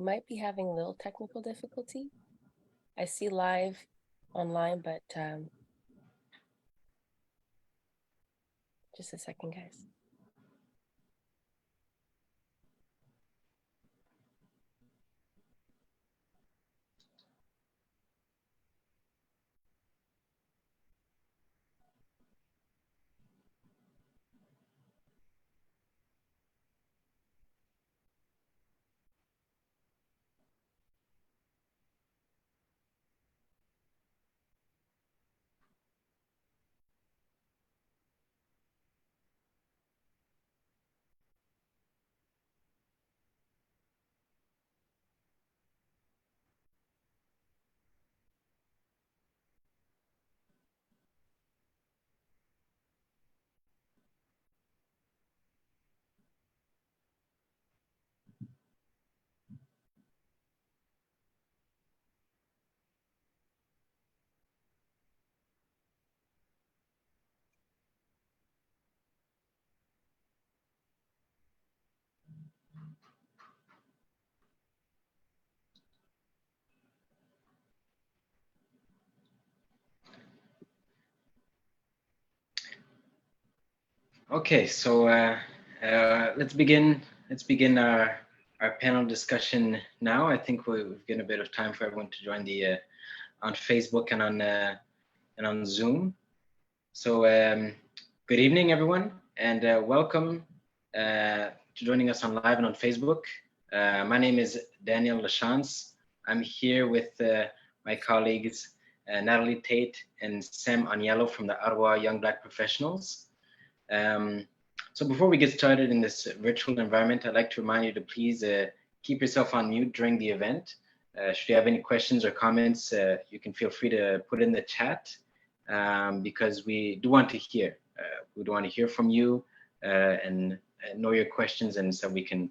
might be having a little technical difficulty. I see live online, but just a second, guys. Okay, so let's begin. Our panel discussion now. I think we've given a bit of time for everyone to join the on Facebook and on Zoom. So good evening, everyone, and welcome to joining us on live and on Facebook. My name is Daniel Lachance. I'm here with my colleagues Natalie Tate and Sam Agnello from the Ottawa Young Black Professionals. So before we get started in this virtual environment, I'd like to remind you to please keep yourself on mute during the event. Should you have any questions or comments, you can feel free to put in the chat because we do want to hear. We do want to hear from you and know your questions, and so we can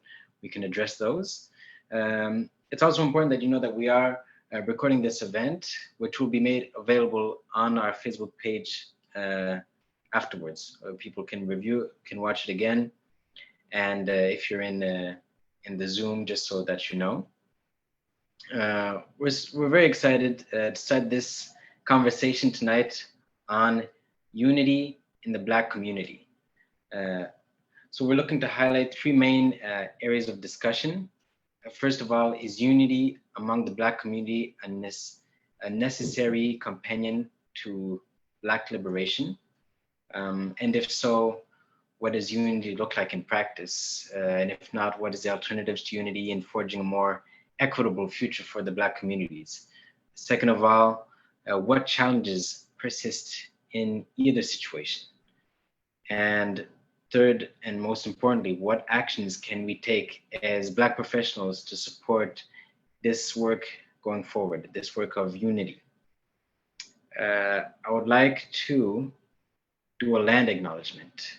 address those. It's also important that you know that we are recording this event, which will be made available on our Facebook page afterwards. People can watch it again, and if you're in the Zoom, just so that you know. We're very excited to start this conversation tonight on unity in the Black community. So we're looking to highlight three main areas of discussion. First of all, is unity among the Black community a necessary companion to Black liberation? And if so, what does unity look like in practice? And if not, what is the alternatives to unity in forging a more equitable future for the Black communities? Second of all, what challenges persist in either situation? And third, and most importantly, what actions can we take as Black professionals to support this work going forward, this work of unity? I would like to do a land acknowledgement.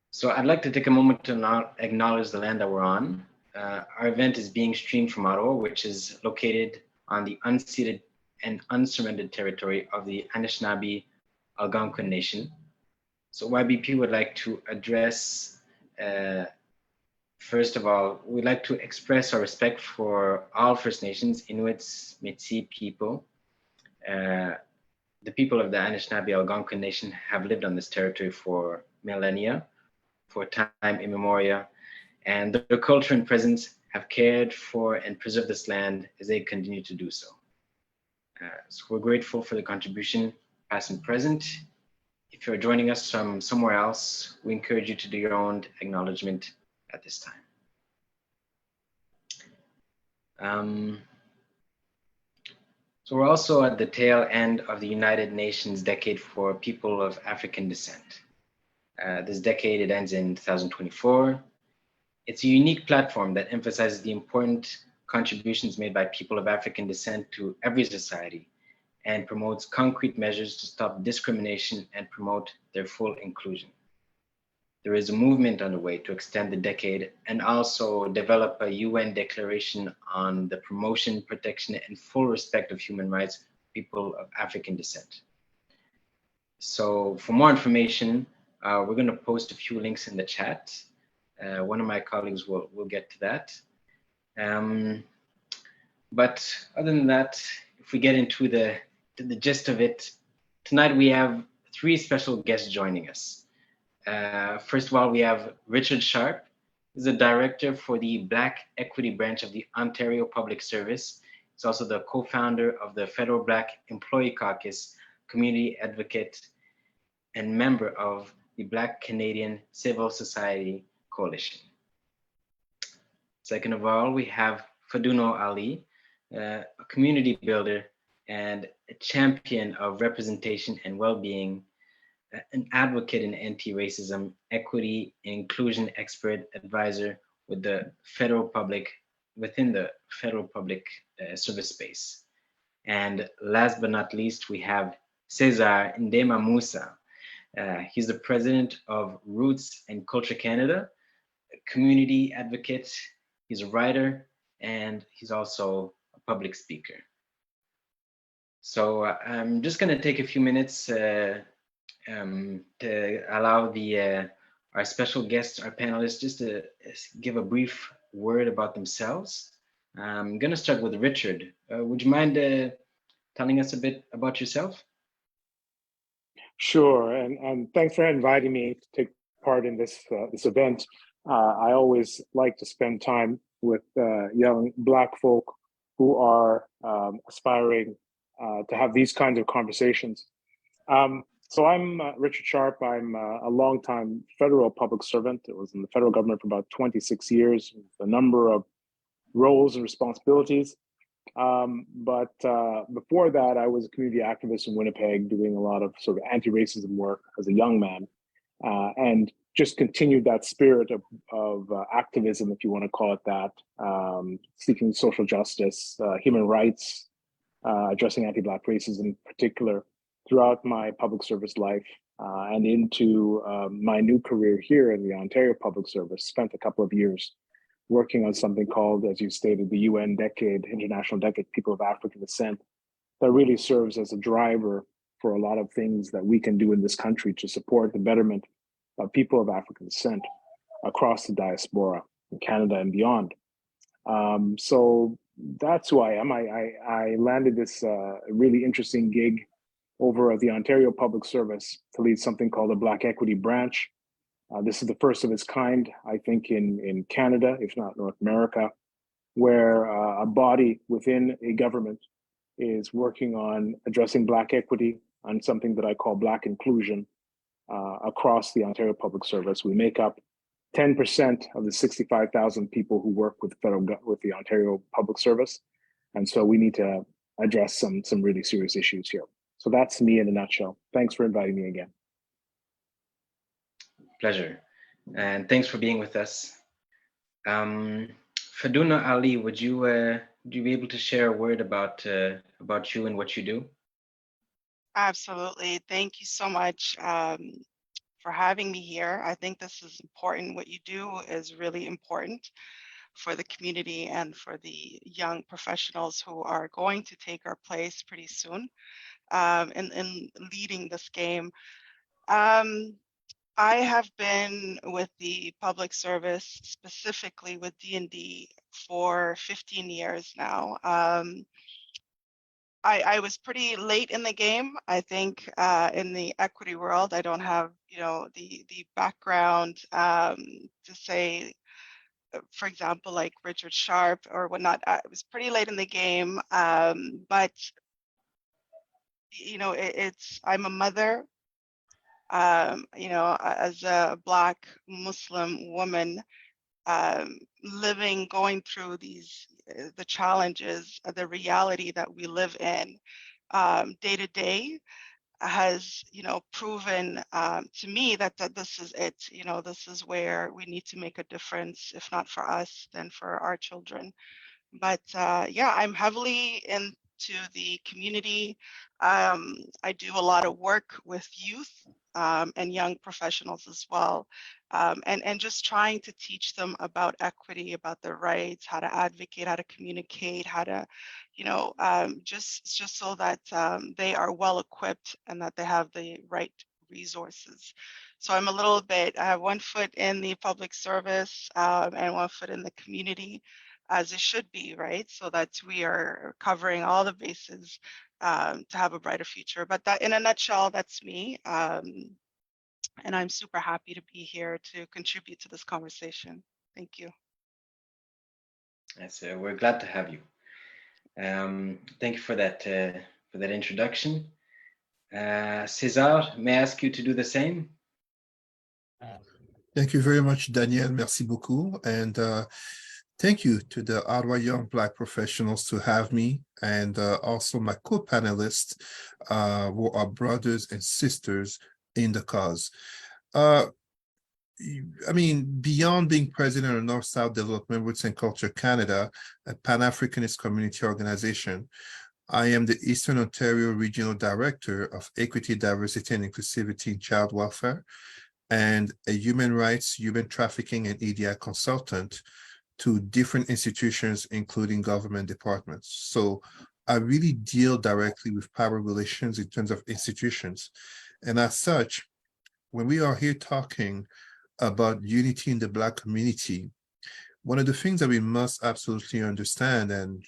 So I'd like to take a moment to acknowledge the land that we're on. Our event is being streamed from Ottawa, which is located on the unceded and unsurrendered territory of the Anishinaabe Algonquin Nation. So YBP would like to address, first of all, we'd like to express our respect for all First Nations, Inuits, Métis people. The people of the Anishinaabe Algonquin Nation have lived on this territory for millennia, for time immemorial, and their culture and presence have cared for and preserved this land as they continue to do so. So we're grateful for the contribution, past and present. If you're joining us from somewhere else, we encourage you to do your own acknowledgement at this time. So we're also at the tail end of the United Nations Decade for People of African Descent. This decade, it ends in 2024. It's a unique platform that emphasizes the important contributions made by people of African descent to every society and promotes concrete measures to stop discrimination and promote their full inclusion. There is a movement underway to extend the decade and also develop a UN declaration on the promotion, protection, and full respect of human rights for people of African descent. So for more information, we're going to post a few links in the chat. One of my colleagues will get to that. But other than that, if we get into the gist of it, tonight we have three special guests joining us. First of all, we have Richard Sharp, who's the director for the Black Equity branch of the Ontario Public Service. He's also the co-founder of the Federal Black Employee Caucus, community advocate, and member of the Black Canadian Civil Society Coalition. Second of all, we have Faduno Ali, a community builder and a champion of representation and well-being, an advocate in anti-racism, equity, and inclusion expert advisor with the federal public, within the federal public service space. And last but not least, we have Cesar Ndema Musa. He's the president of Roots and Culture Canada, a community advocate. He's a writer, and he's also a public speaker. So I'm just going to take a few minutes to allow our special guests, our panelists, just to give a brief word about themselves. I'm going to start with Richard. Would you mind telling us a bit about yourself? Sure, and thanks for inviting me to take part in this event. I always like to spend time with young Black folk who are aspiring to have these kinds of conversations. So I'm Richard Sharp. I'm a longtime federal public servant. I was in the federal government for about 26 years, with a number of roles and responsibilities. But before that, I was a community activist in Winnipeg, doing a lot of sort of anti-racism work as a young man, and just continued that spirit of activism, if you want to call it that, seeking social justice, human rights, addressing anti-Black racism in particular throughout my public service life, and into my new career here in the Ontario Public Service. Spent a couple of years working on something called, as you stated, the UN Decade, International Decade, People of African Descent, that really serves as a driver for a lot of things that we can do in this country to support the betterment of people of African descent across the diaspora in Canada and beyond. So that's who I am. I landed this really interesting gig over at the Ontario Public Service to lead something called the Black Equity Branch. This is the first of its kind, I think, in Canada, if not North America, where a body within a government is working on addressing Black equity, on something that I call Black inclusion across the Ontario Public Service. We make up 10% of the 65,000 people who work with the Ontario Public Service, and so we need to address some really serious issues here. So that's me in a nutshell. Thanks for inviting me again. Pleasure, and thanks for being with us. Faduno Ali, would you be able to share a word about you and what you do? Absolutely. Thank you so much for having me here. I think this is important. What you do is really important for the community and for the young professionals who are going to take our place pretty soon in leading this game. I have been with the public service, specifically with D&D, for 15 years now. I was pretty late in the game. I think in the equity world, I don't have the background to say, for example, like Richard Sharp or whatnot. I was pretty late in the game, but I'm a mother. As a Black Muslim woman, going through the challenges, the reality that we live in day to day has, proven to me that this is it. This is where we need to make a difference, if not for us, then for our children. But I'm heavily into the community. I do a lot of work with youth and young professionals as well, and just trying to teach them about equity, about their rights, how to advocate, how to communicate, how to, just so that they are well equipped and that they have the right resources. So I'm a little bit, I have 1 foot in the public service and 1 foot in the community, as it should be, right? So that we are covering all the bases to have a brighter future. But that, in a nutshell, that's me. And I'm super happy to be here to contribute to this conversation. Thank you. Yes, we're glad to have you. Thank you for that introduction. César, may I ask you to do the same? Thank you very much, Daniel. Merci beaucoup. And thank you to the Ottawa Young Black Professionals to have me, and also my co-panelists who are brothers and sisters in the cause. I mean, beyond being president of North-South Development Roots and Culture Canada, a Pan-Africanist community organization, I am the Eastern Ontario Regional Director of Equity, Diversity, and Inclusivity in Child Welfare, and a human rights, human trafficking, and EDI consultant to different institutions, including government departments. So I really deal directly with power relations in terms of institutions. And as such, when we are here talking about unity in the Black community, one of the things that we must absolutely understand, and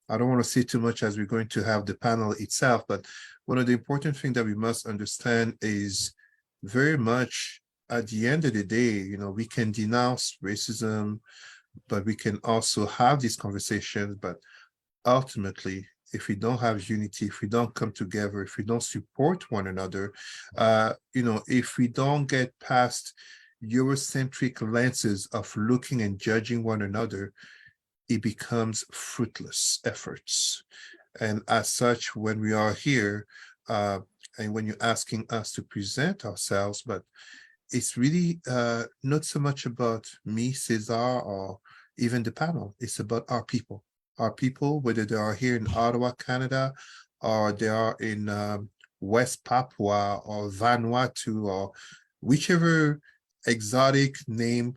I don't want to say too much as we're going to have the panel itself, but one of the important things that we must understand is very much at the end of the day, you know, we can denounce racism, but we can also have these conversations. But ultimately, if we don't have unity, if we don't come together, if we don't support one another, you know, if we don't get past Eurocentric lenses of looking and judging one another, it becomes fruitless efforts. And as such, when we are here, and when you're asking us to present ourselves, but it's really not so much about me, César, or even the panel. It's about our people, whether they are here in Ottawa, Canada, or they are in West Papua or Vanuatu, or whichever exotic name,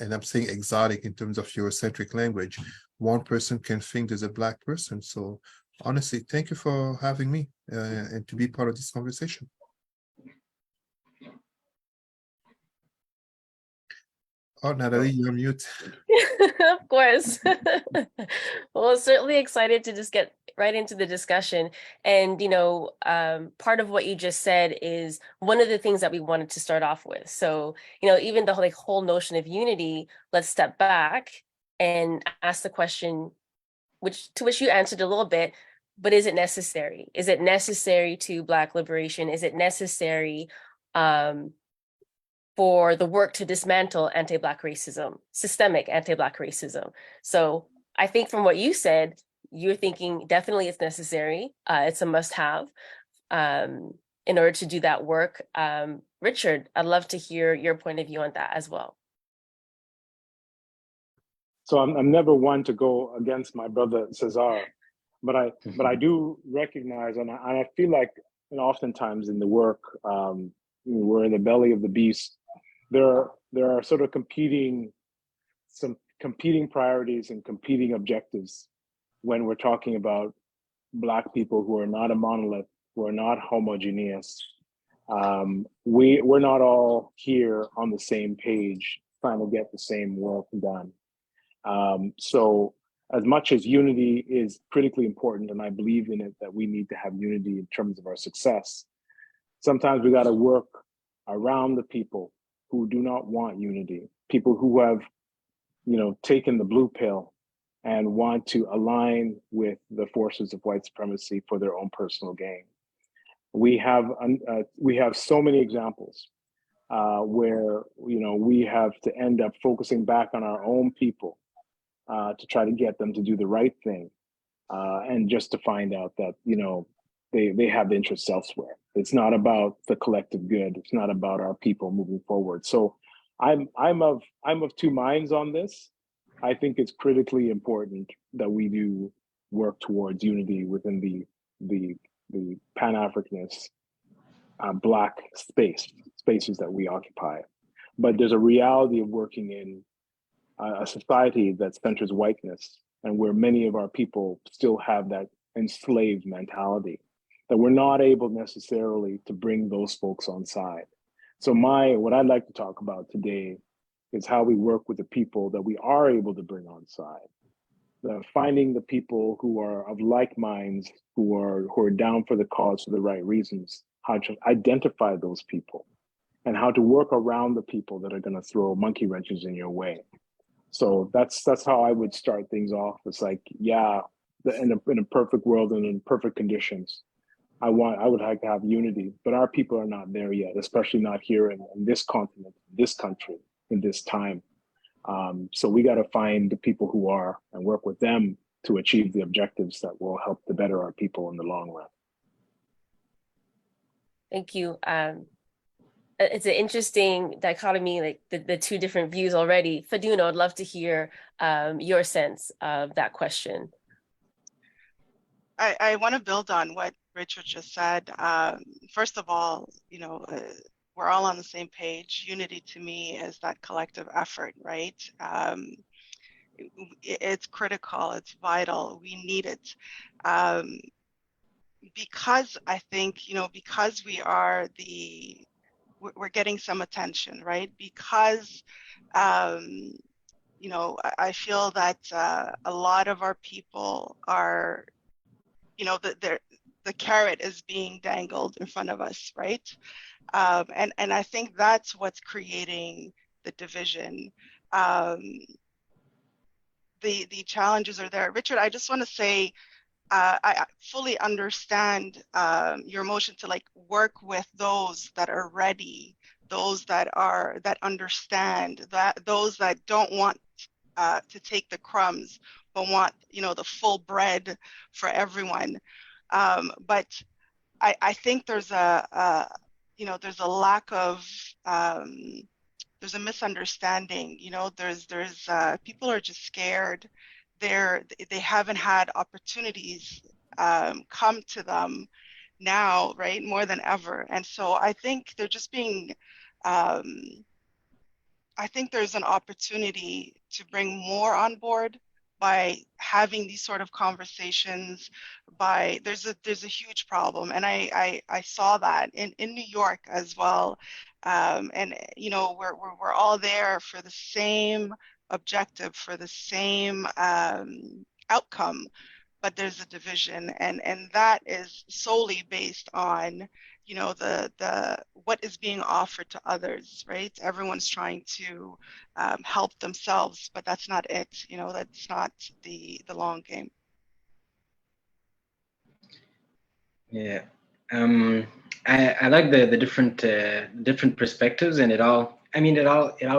and I'm saying exotic in terms of Eurocentric language, one person can think there's a Black person. So honestly, thank you for having me and to be part of this conversation. Oh, Natalie, you're mute. Of course. Well, certainly excited to just get right into the discussion. And, you know, part of what you just said is one of the things that we wanted to start off with. So, you know, even the whole notion of unity, let's step back and ask the question, to which you answered a little bit, but is it necessary? Is it necessary to Black liberation? Is it necessary for the work to dismantle anti-Black racism, systemic anti-Black racism? So I think from what you said, you're thinking definitely it's necessary. It's a must-have in order to do that work. Richard, I'd love to hear your point of view on that as well. So I'm never one to go against my brother César, but I do recognize, and I feel like, you know, oftentimes in the work, we're in the belly of the beast. There are sort of competing priorities and competing objectives when we're talking about Black people who are not a monolith, who are not homogeneous. We're not all here on the same page trying to get the same work done. So as much as unity is critically important, and I believe in it, that we need to have unity in terms of our success, sometimes we got to work around the people who do not want unity, people who have, you know, taken the blue pill and want to align with the forces of white supremacy for their own personal gain. We have so many examples where, you know, we have to end up focusing back on our own people to try to get them to do the right thing, and just to find out that, you know, they have interests elsewhere. It's not about the collective good. It's not about our people moving forward. So I'm of two minds on this. I think it's critically important that we do work towards unity within the Pan-Africanist Black spaces that we occupy. But there's a reality of working in a society that centers whiteness, and where many of our people still have that enslaved mentality, that we're not able necessarily to bring those folks on side. So what I'd like to talk about today is how we work with the people that we are able to bring on side. Finding the people who are of like minds, who are down for the cause for the right reasons, how to identify those people, and how to work around the people that are going to throw monkey wrenches in your way. So that's how I would start things off. It's like, yeah, in a perfect world and in perfect conditions, I would like to have unity, but our people are not there yet, especially not here in this continent, this country, in this time. So we got to find the people who are and work with them to achieve the objectives that will help to better our people in the long run. Thank you. It's an interesting dichotomy, like the two different views already. Faduno, I'd love to hear your sense of that question. I want to build on what Richard just said. First of all, we're all on the same page. Unity to me is that collective effort, right? It's critical, it's vital, we need it. Because I think, because we're getting some attention, right? Because, I feel that a lot of our people are, the carrot is being dangled in front of us, right? And I think that's what's creating the division. The challenges are there. Richard, I just want to say, I fully understand your motion to work with those that are ready, those that understand, those that don't want to take the crumbs, but want the full bread for everyone. But I think there's a lack of there's a misunderstanding. There's people are just scared. They haven't had opportunities come to them now, right, more than ever. And so I think they're just being I think there's an opportunity to bring more on board by having these sort of conversations. There's a huge problem, and I saw that in New York as well. And we're all there for the same objective, for the same outcome, but there's a division, and that is solely based on the what is being offered to others, right? Everyone's trying to help themselves, but that's not it. That's not the long game. Yeah, I like the different perspectives, and it all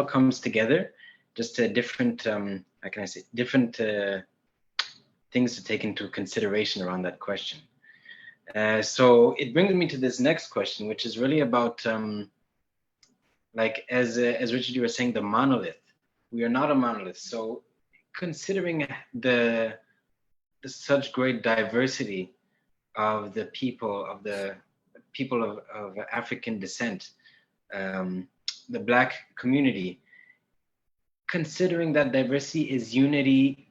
comes together. Just different how can I say, different things to take into consideration around that question. So it brings me to this next question, which is really about as Richard, you were saying, the monolith. We are not a monolith. So considering the such great diversity of the people of African descent, the Black community, considering that diversity, is unity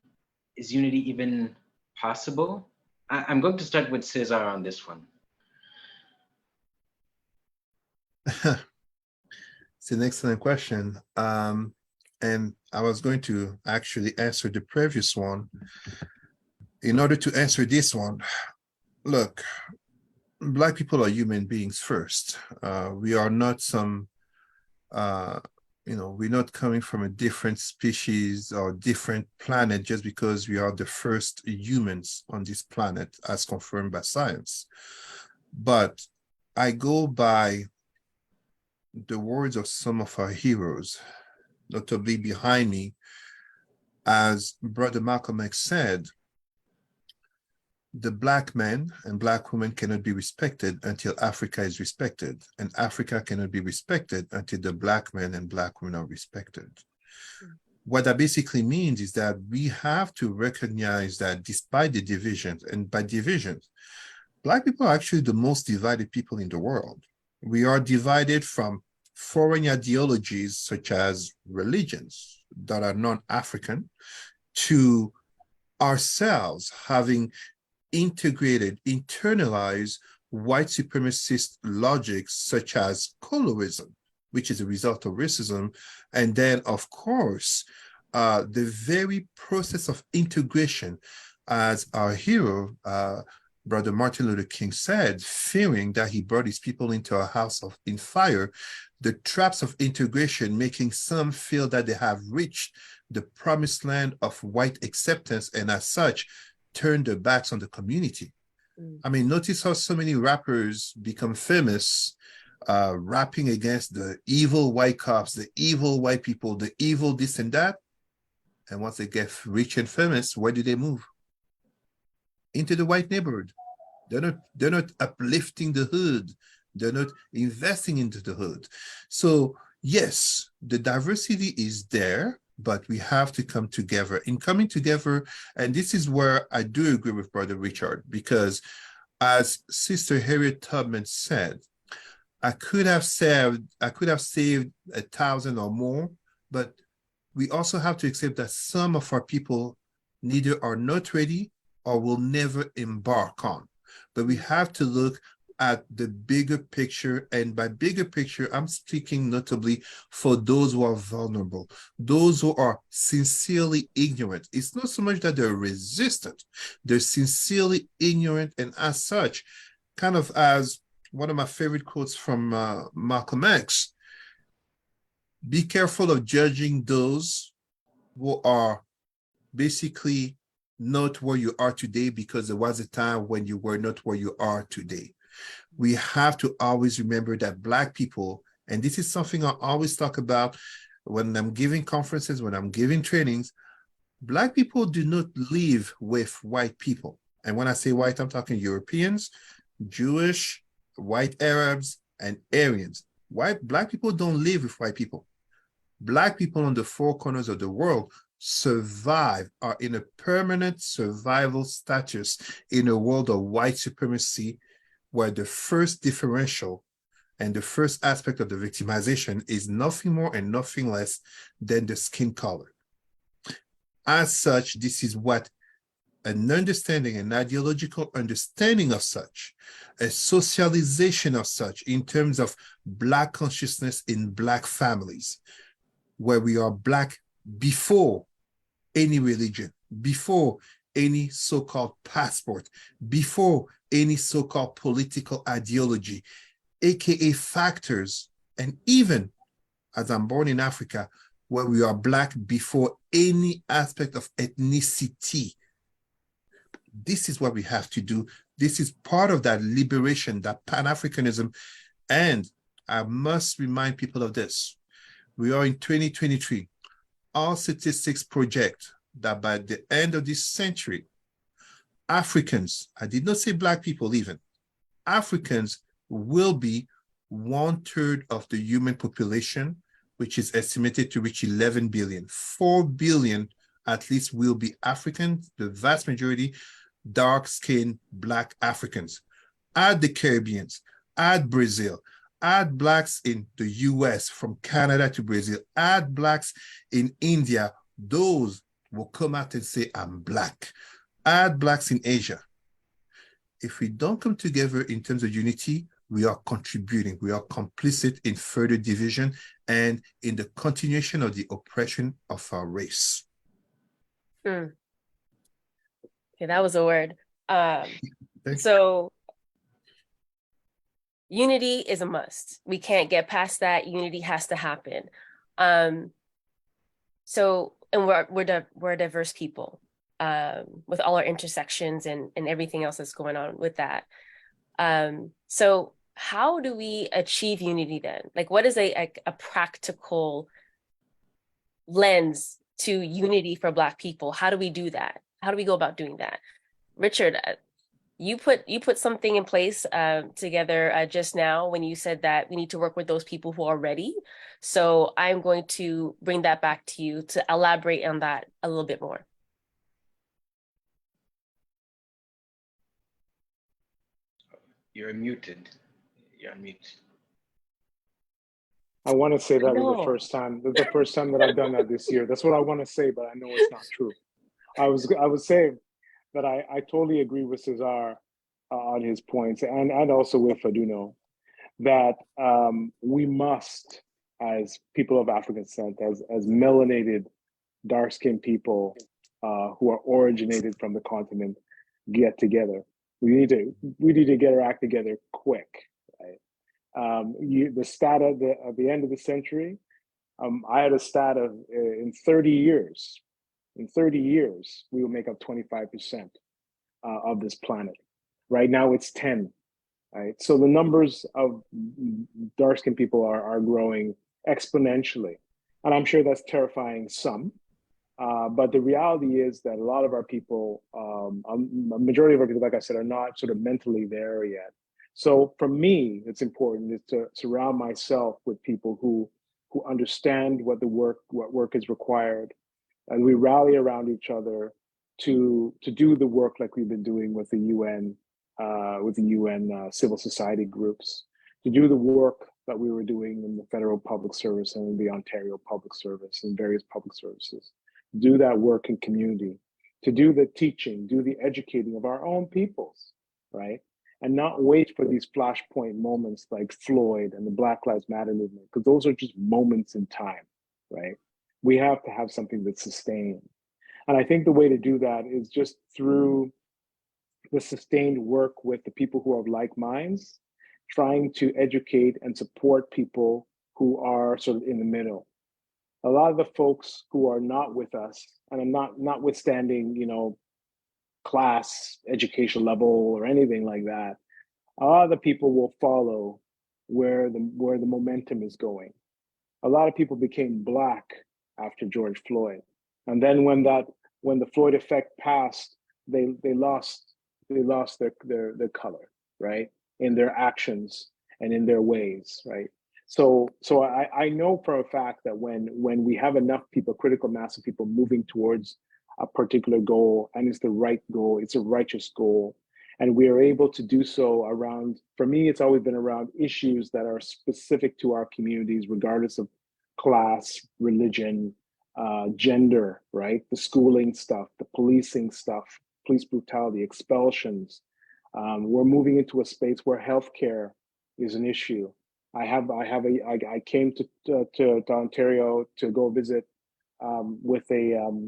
even possible? I'm going to start with Cesar on this one. It's an excellent question. And I was going to actually answer the previous one. In order to answer this one, look, Black people are human beings first. We are not we're not coming from a different species or different planet just because we are the first humans on this planet, as confirmed by science. But I go by the words of some of our heroes, notably behind me, as Brother Malcolm X said, the Black man and Black woman cannot be respected until Africa is respected, and Africa cannot be respected until the Black men and Black women are respected. What that basically means is that we have to recognize that despite the divisions, and by divisions, Black people are actually the most divided people in the world. We are divided from foreign ideologies such as religions that are non-African to ourselves having internalized white supremacist logics such as colorism, which is a result of racism. And then, of course, the very process of integration, as our hero, Brother Martin Luther King said, fearing that he brought his people into a house in fire, the traps of integration, making some feel that they have reached the promised land of white acceptance, and as such, turn their backs on the community. I mean, notice how so many rappers become famous, rapping against the evil white cops, the evil white people, the evil this and that. And once they get rich and famous, where do they move? Into the white neighborhood. They're not uplifting the hood. They're not investing into the hood. So yes, the diversity is there, but we have to come together. In coming together, and this is where I do agree with Brother Richard, because as Sister Harriet Tubman said, I could have saved 1,000 or more, but we also have to accept that some of our people neither are not ready or will never embark on. But we have to look at the bigger picture, and by bigger picture, I'm speaking notably for those who are vulnerable, those who are sincerely ignorant. It's not so much that they're resistant, they're sincerely ignorant, and as such, kind of as one of my favorite quotes from Malcolm X, be careful of judging those who are basically not where you are today, because there was a time when you were not where you are today. We have to always remember that Black people, and this is something I always talk about when I'm giving conferences, when I'm giving trainings, Black people do not live with white people. And when I say white, I'm talking Europeans, Jewish, white Arabs, and Aryans. Black people don't live with white people. Black people on the four corners of the world survive, are in a permanent survival status in a world of white supremacy, where the first differential and the first aspect of the victimization is nothing more and nothing less than the skin color. As such, this is what an understanding, an ideological understanding of such, a socialization of such in terms of Black consciousness in Black families, where we are Black before any religion, before any so-called passport, before any so-called political ideology, aka factors, and even as I'm born in Africa, where we are Black before any aspect of ethnicity. This is what we have to do. This is part of that liberation, that Pan-Africanism. And I must remind people of this. We are in 2023. All statistics project that by the end of this century, Africans, I did not say Black people even, Africans will be 1/3 of the human population, which is estimated to reach 11 billion. 4 billion at least will be African, the vast majority dark-skinned Black Africans. Add the Caribbeans, add Brazil, add Blacks in the US, from Canada to Brazil, add Blacks in India, those will come out and say, I'm Black. Add Blacks in Asia. If we don't come together in terms of unity, we are contributing, we are complicit in further division and in the continuation of the oppression of our race. Okay, that was a word. So unity is a must. We can't get past that. Unity has to happen. So, and we're a diverse people, with all our intersections and everything else that's going on with that. So how do we achieve unity then? Like, what is a practical lens to unity for Black people? How do we do that? How do we go about doing that? Richard, you put something in place together just now when you said that we need to work with those people who are ready. So I'm going to bring that back to you to elaborate on that a little bit more. You're muted. You're on mute. I want to say that was the first time. The first time that I've done that this year. That's what I want to say, but I know it's not true. I was saying that I totally agree with Cesar on his points, and also with Faduno, that we must as people of African descent, as melanated, dark-skinned people who are originated from the continent get together. We need to get our act together quick, right? The stat at the end of the century, I had a stat of in 30 years, we will make up 25% of this planet. Right now, it's 10. Right, so the numbers of dark-skinned people are growing exponentially, and I'm sure that's terrifying some. But the reality is that a lot of our people, a majority of our people, like I said, are not sort of mentally there yet. So for me, it's important is to surround myself with people who understand what work is required, and we rally around each other to do the work like we've been doing with the UN, civil society groups, to do the work that we were doing in the federal public service and in the Ontario public service and various public services. Do that work in community, to do the teaching, do the educating of our own peoples, right? And not wait for these flashpoint moments like Floyd and the Black Lives Matter movement, because those are just moments in time, right? We have to have something that's sustained. And I think the way to do that is just through the sustained work with the people who have like minds, trying to educate and support people who are sort of in the middle. A lot of the folks who are not with us, and I'm notwithstanding, class, education level, or anything like that, a lot of the people will follow where the momentum is going. A lot of people became Black after George Floyd, and then when the Floyd effect passed, they lost their color, right, in their actions and in their ways, right. So I know for a fact that when we have enough people, critical mass of people moving towards a particular goal, and it's the right goal, it's a righteous goal, and we are able to do so around, for me, it's always been around issues that are specific to our communities, regardless of class, religion, gender, right? The schooling stuff, the policing stuff, police brutality, expulsions. We're moving into a space where healthcare is an issue. I came to Ontario to go visit with a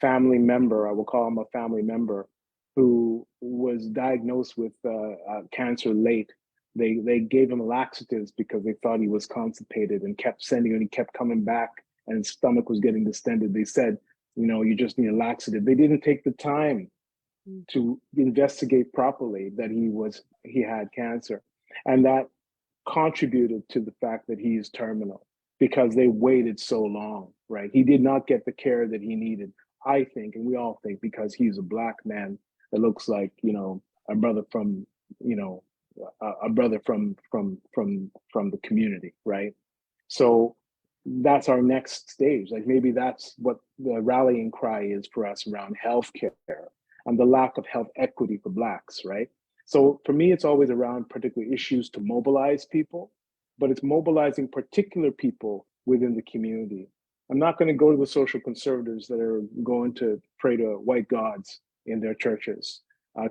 family member. I will call him a family member who was diagnosed with cancer late. They gave him laxatives because they thought he was constipated and kept sending him. He kept coming back, and his stomach was getting distended. They said, you just need a laxative. They didn't take the time to investigate properly that he had cancer. And that contributed to the fact that he is terminal because they waited so long, right? He did not get the care that he needed, I think, and we all think, because he's a Black man that looks like, a brother from, a brother from the community, right? So that's our next stage. Like maybe that's what the rallying cry is for us around healthcare and the lack of health equity for Blacks, right? So for me, it's always around particular issues to mobilize people, but it's mobilizing particular people within the community. I'm not going to go to the social conservatives that are going to pray to white gods in their churches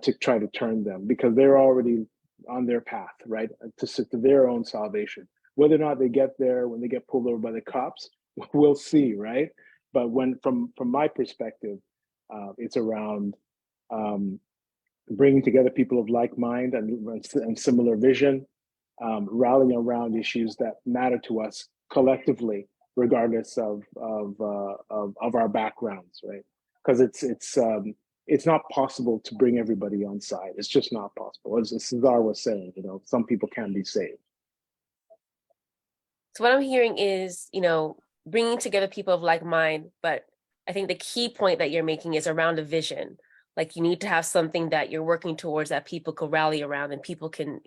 to try to turn them, because they're already on their path, right, to their own salvation. Whether or not they get there when they get pulled over by the cops, we'll see, right? But from my perspective, it's around bringing together people of like mind and similar vision, rallying around issues that matter to us collectively, regardless of our backgrounds, right? Because it's not possible to bring everybody on side. It's just not possible. As Cesar was saying, some people can be saved. So what I'm hearing is, bringing together people of like mind, but I think the key point that you're making is around a vision. Like you need to have something that you're working towards that people can rally around and people can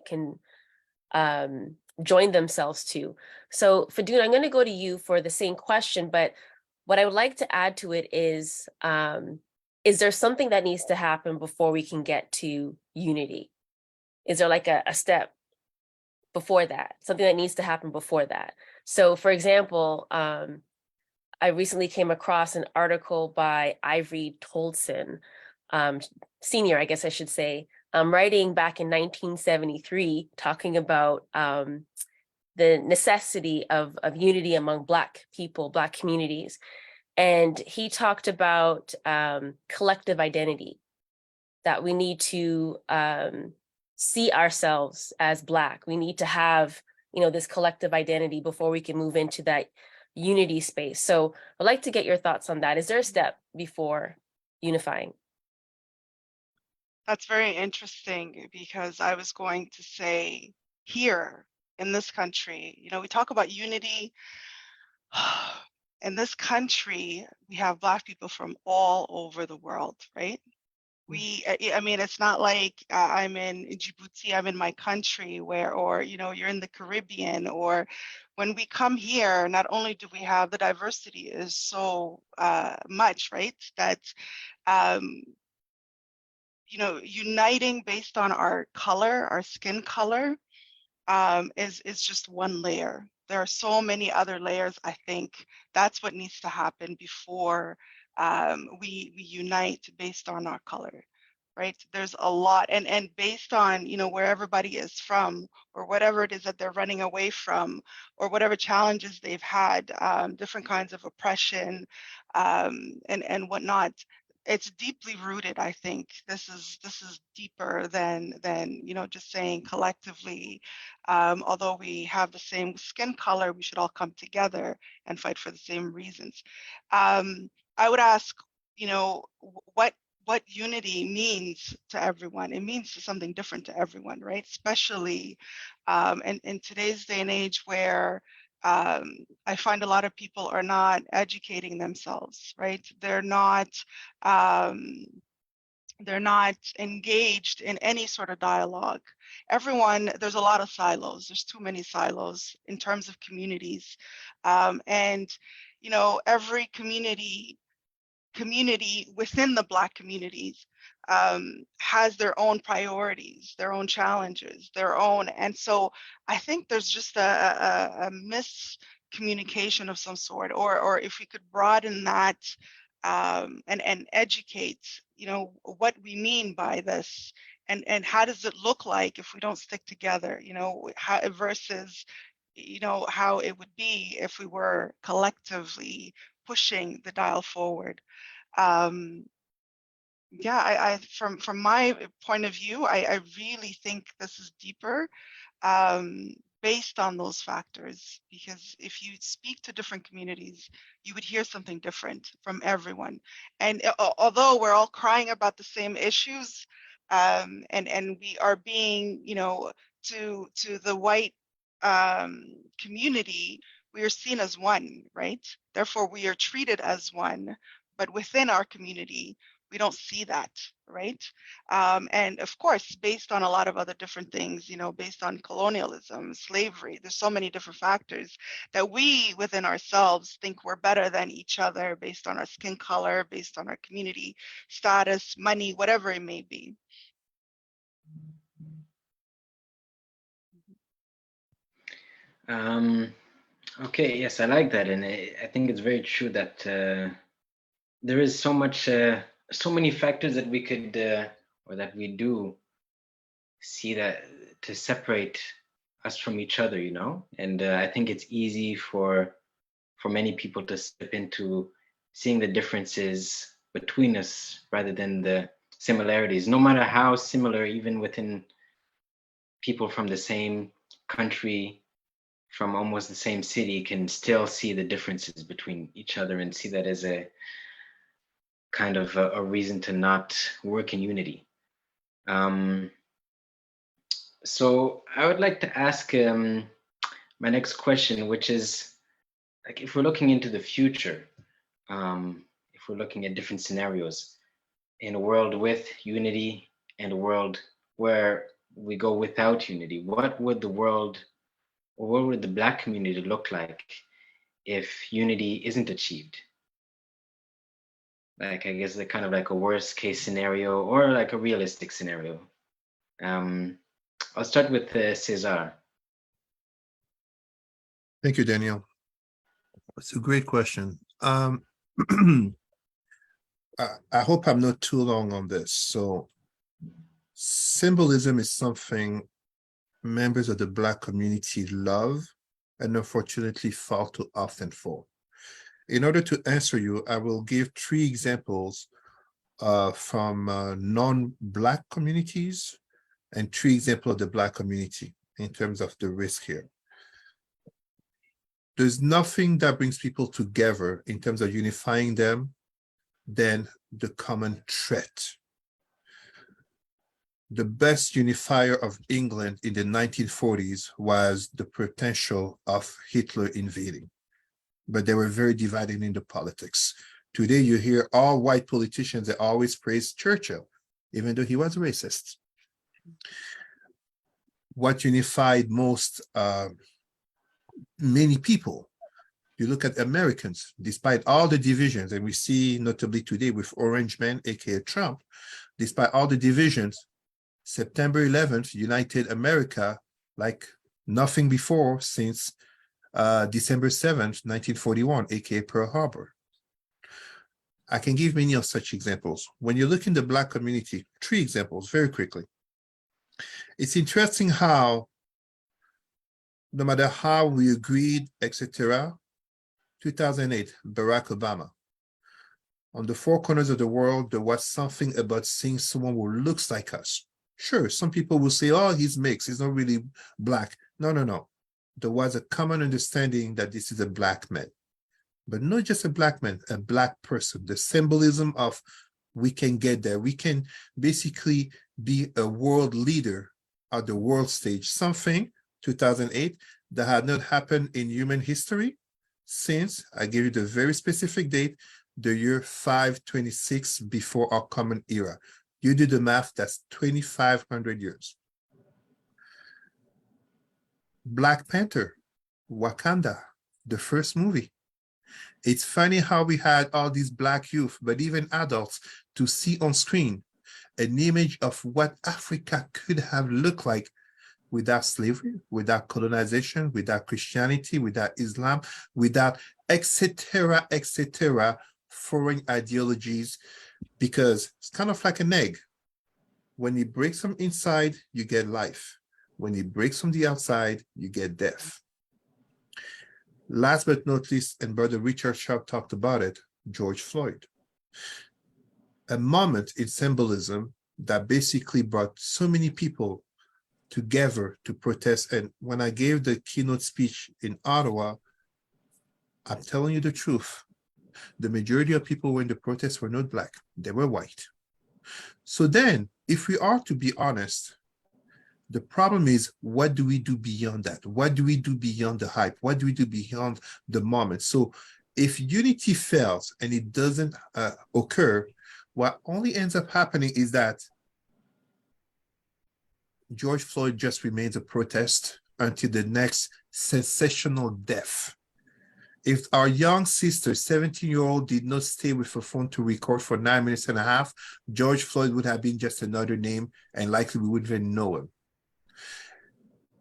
join themselves to. So Fedun, I'm going to go to you for the same question, but what I would like to add to it is there something that needs to happen before we can get to unity? Is there like a step before that, something that needs to happen before that? So for example, I recently came across an article by Ivory Toldson, senior, I guess I should say, writing back in 1973, talking about the necessity of unity among Black people, Black communities. And he talked about collective identity, that we need to see ourselves as Black. We need to have, this collective identity before we can move into that unity space. So I'd like to get your thoughts on that. Is there a step before unifying? That's very interesting, because I was going to say, here in this country, we talk about unity. In this country, we have Black people from all over the world, right? I mean, it's not like I'm in Djibouti, I'm in my country, or you're in the Caribbean, or when we come here, not only do we have the diversity is so much, right? That, uniting based on our color, our skin color, is just one layer. There are so many other layers. I think that's what needs to happen before we unite based on our color, right? There's a lot, and based on where everybody is from, or whatever it is that they're running away from, or whatever challenges they've had, different kinds of oppression, and whatnot. It's deeply rooted. I think this is deeper than just saying collectively. Although we have the same skin color, we should all come together and fight for the same reasons. I would ask, what unity means to everyone. It means something different to everyone, right? Especially in today's day and age, where I find a lot of people are not educating themselves, right? They're not engaged in any sort of dialogue. There's a lot of silos. There's too many silos in terms of communities. And every community within the Black communities has their own priorities, their own challenges, and so I think there's just a miscommunication of some sort, or if we could broaden that and educate, what we mean by this, and how does it look like if we don't stick together, versus how it would be if we were collectively pushing the dial forward. I from my point of view, I really think this is deeper, based on those factors, because if you speak to different communities, you would hear something different from everyone. And although we're all crying about the same issues, and we are being, to the white community, we are seen as one, right? Therefore, we are treated as one, but within our community, we don't see that, right? And of course, based on a lot of other different things, based on colonialism, slavery, there's so many different factors that we within ourselves think we're better than each other based on our skin color, based on our community status, money, whatever it may be. Okay, yes, I like that, and I think it's very true that there is so many factors that we could or that we do see that to separate us from each other, and I think it's easy for many people to slip into seeing the differences between us rather than the similarities, no matter how similar, even within people from the same country, from almost the same city, can still see the differences between each other and see that as a kind of a reason to not work in unity. So I would like to ask my next question, which is, like, if we're looking into the future, if we're looking at different scenarios in a world with unity and a world where we go without unity, what would the world, or what would the Black community look like if unity isn't achieved? Like, I guess, the kind of like a worst case scenario or like a realistic scenario. I'll start with Cesar. Thank you, Daniel. It's a great question. I hope I'm not too long on this. So symbolism is something members of the Black community love and unfortunately far too often for. In order to answer you, I will give 3 examples from non-Black communities and 3 examples of the Black community in terms of the risk here. There's nothing that brings people together in terms of unifying them than the common threat. The best unifier of England in the 1940s was the potential of Hitler invading, but they were very divided in the politics. Today, you hear all white politicians that always praise Churchill, even though he was racist. What unified most many people? You look at Americans, despite all the divisions, and we see notably today with Orange Man, aka Trump, despite all the divisions, September 11th united America like nothing before since December 7th, 1941, aka Pearl Harbor. I can give many of such examples. When you look in the Black community, 3 examples very quickly. It's interesting how no matter how we agreed, etc., 2008, Barack Obama. On the 4 corners of the world, there was something about seeing someone who looks like us. Sure, some people will say, oh, he's mixed, he's not really Black. No, no, no. There was a common understanding that this is a Black man. But not just a Black man, a Black person. The symbolism of we can get there. We can basically be a world leader at the world stage. Something, 2008, that had not happened in human history since, I gave you the very specific date, the year 526 before our common era. You do the math, that's 2,500 years. Black Panther, Wakanda, the first movie. It's funny how we had all these Black youth, but even adults, to see on screen an image of what Africa could have looked like without slavery, without colonization, without Christianity, without Islam, without etc., foreign ideologies, because it's kind of like an egg. When it breaks from inside, you get life. When it breaks from the outside, you get death. Last but not least, and Brother Richard Sharp talked about it, George Floyd. A moment in symbolism that basically brought so many people together to protest. And when I gave the keynote speech in Ottawa, I'm telling you the truth. The majority of people who were in the protests were not Black, they were white. So then, if we are to be honest, the problem is, what do we do beyond that? What do we do beyond the hype? What do we do beyond the moment? So if unity fails and it doesn't occur, what only ends up happening is that George Floyd just remains a protest until the next sensational death. If our young sister, 17-year-old, did not stay with her phone to record for 9 minutes and a half, George Floyd would have been just another name, and likely we wouldn't even know him.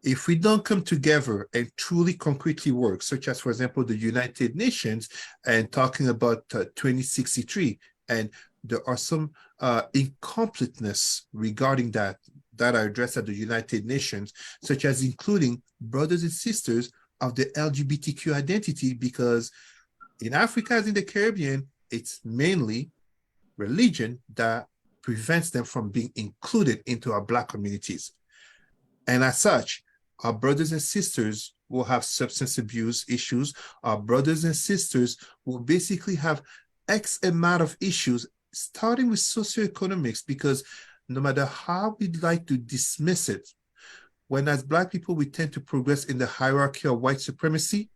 If we don't come together and truly concretely work, such as, for example, the United Nations and talking about 2063, and there are some incompleteness regarding that are addressed at the United Nations, such as including brothers and sisters of the LGBTQ identity, because in Africa, as in the Caribbean, it's mainly religion that prevents them from being included into our Black communities. And as such, our brothers and sisters will have substance abuse issues. Our brothers and sisters will basically have X amount of issues, starting with socioeconomics, because no matter how we'd like to dismiss it, when as Black people, we tend to progress in the hierarchy of white supremacy,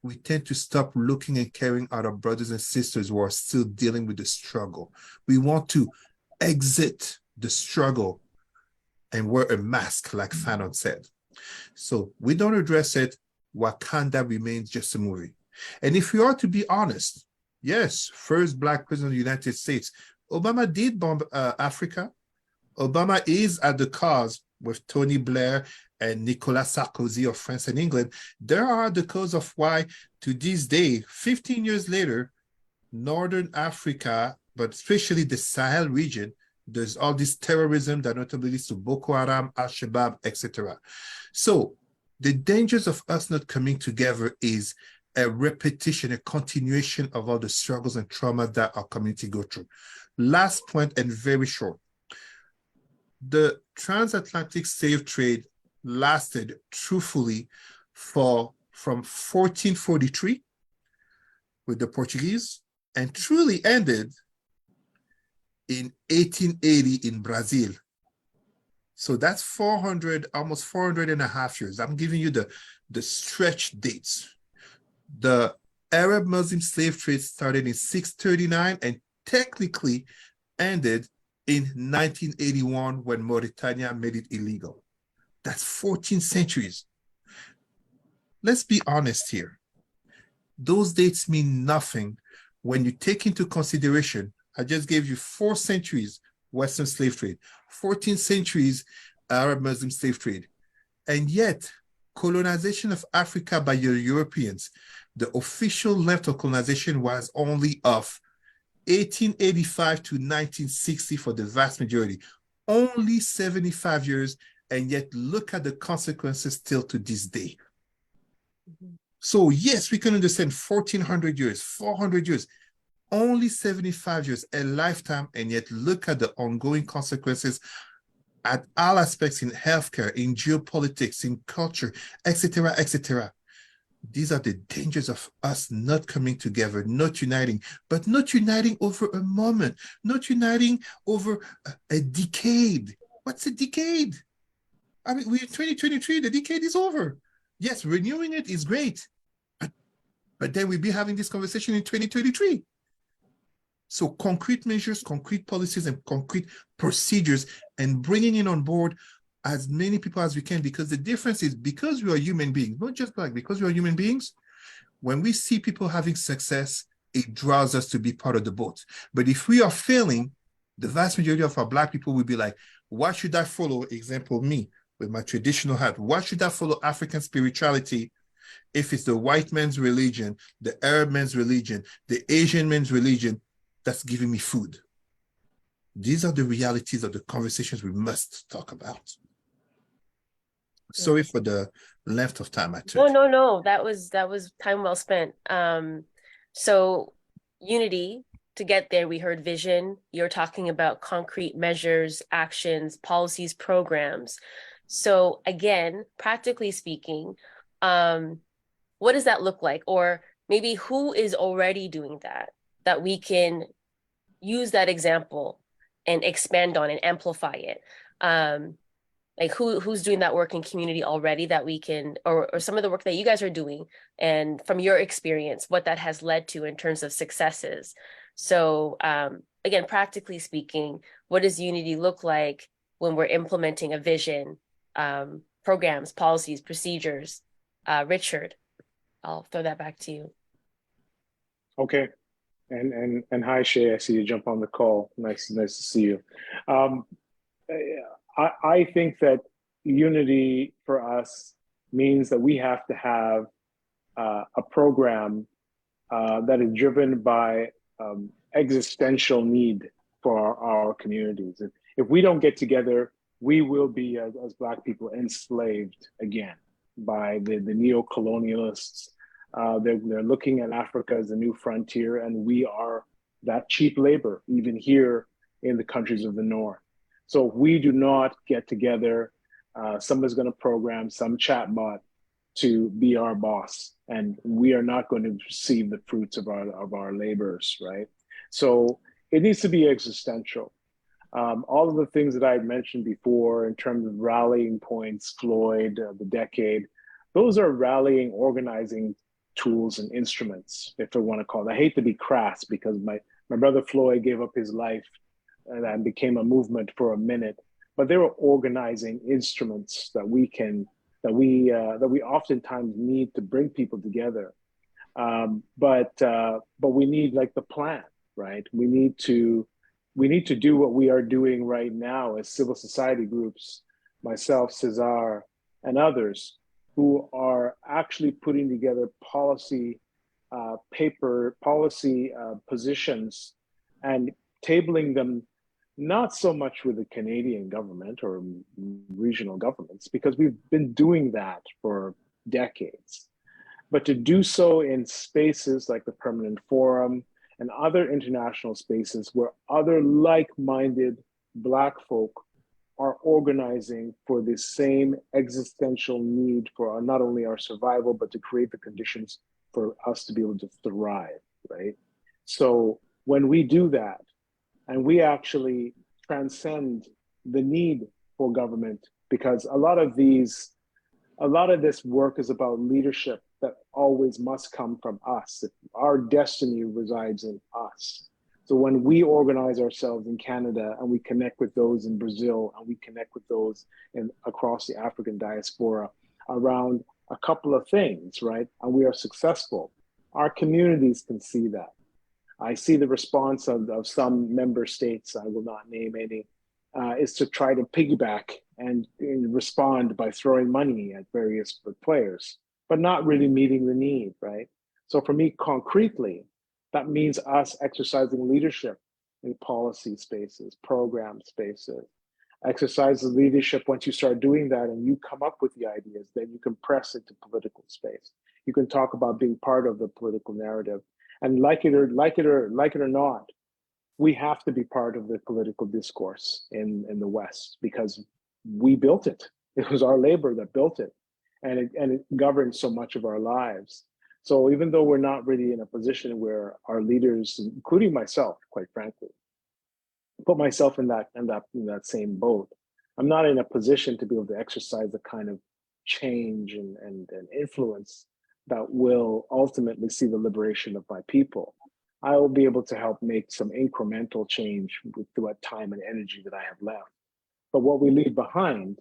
we tend to stop looking and caring at our brothers and sisters who are still dealing with the struggle. We want to exit the struggle and wear a mask, like Fanon said. So we don't address it, Wakanda remains just a movie. And if we are to be honest, yes, first Black president of the United States, Obama did bomb Africa. Obama is at the cause with Tony Blair and Nicolas Sarkozy of France and England. There are the cause of why, to this day, 15 years later, Northern Africa, but especially the Sahel region, there's all this terrorism that notably leads to Boko Haram, Al-Shabaab, etc. So The dangers of us not coming together is a repetition, a continuation of all the struggles and trauma that our community go through. Last point and very short. The transatlantic slave trade lasted truthfully from 1443 with the Portuguese and truly ended in 1880 in Brazil. So that's 400, almost 400 and a half years. I'm giving you the stretch dates. The Arab Muslim slave trade started in 639 and technically ended in 1981 when Mauritania made it illegal. That's 14 centuries. Let's be honest here. Those dates mean nothing when you take into consideration, I just gave you 4 centuries Western slave trade, 14 centuries Arab Muslim slave trade. And yet, colonization of Africa by the Europeans, the official length of colonization was only of 1885 to 1960 for the vast majority, only 75 years, and yet look at the consequences still to this day. So yes, we can understand 1400 years, 400 years, only 75 years, a lifetime, and yet look at the ongoing consequences at all aspects in healthcare, in geopolitics, in culture, etc., etc. These are the dangers of us not coming together, not uniting, but not uniting over a moment, not uniting over a decade. What's a decade? I mean, we're in 2023, the decade is over. Yes, renewing it is great, but then we'll be having this conversation in 2023. So concrete measures, concrete policies, and concrete procedures, and bringing in on board as many people as we can, because the difference is because we are human beings, not just Black, because we are human beings, when we see people having success, it draws us to be part of the boat. But if we are failing, the vast majority of our Black people will be like, why should I follow, example, me with my traditional hat, why should I follow African spirituality if it's the white man's religion, the Arab man's religion, the Asian man's religion that's giving me food? These are the realities of the conversations we must talk about. Sorry for the length of time I took. No. That was time well spent. So unity, to get there, we heard vision. You're talking about concrete measures, actions, policies, programs. So again, practically speaking, what does that look like? Or maybe who is already doing that we can use that example and expand on and amplify it? Like who's doing that work in community already that we can, or some of the work that you guys are doing, and from your experience, what that has led to in terms of successes. So again, practically speaking, what does unity look like when we're implementing a vision, programs, policies, procedures? Richard, I'll throw that back to you. Okay. And hi, Shay, I see you jump on the call. Nice to see you. I think that unity for us means that we have to have a program that is driven by existential need for our communities. If we don't get together, we will be, as Black people, enslaved again by the neo-colonialists. They're looking at Africa as a new frontier, and we are that cheap labor, even here in the countries of the North. So if we do not get together, somebody's going to program some chatbot to be our boss, and we are not going to receive the fruits of our labors, right? So it needs to be existential. All of the things that I had mentioned before in terms of rallying points, Floyd, the decade, those are rallying, organizing tools and instruments, if I want to call it. I hate to be crass because my brother Floyd gave up his life and became a movement for a minute, but they were organizing instruments that we oftentimes need to bring people together. But we need like the plan, right? We need to do what we are doing right now as civil society groups, myself, Cesar, and others, who are actually putting together policy positions and tabling them not so much with the Canadian government or regional governments, because we've been doing that for decades. But to do so in spaces like the Permanent Forum and other international spaces where other like-minded Black folk are organizing for the same existential need for not only our survival, but to create the conditions for us to be able to thrive, right? So when we do that, and we actually transcend the need for government, because a lot of this work is about leadership that always must come from us. Our destiny resides in us. So when we organize ourselves in Canada and we connect with those in Brazil and we connect with those across the African diaspora around a couple of things, right? And we are successful, our communities can see that. I see the response of some member states, I will not name any, is to try to piggyback and respond by throwing money at various players, but not really meeting the need, right? So for me, concretely, that means us exercising leadership in policy spaces, program spaces. Exercise the leadership. Once you start doing that and you come up with the ideas, then you can press into political space. You can talk about being part of the political narrative. And like it or not, we have to be part of the political discourse in the West because we built it. It was our labor that built it, and it governs so much of our lives. So even though we're not really in a position where our leaders, including myself, quite frankly, put myself in that same boat, I'm not in a position to be able to exercise the kind of change and influence that will ultimately see the liberation of my people. I will be able to help make some incremental change with what time and energy that I have left. But what we leave behind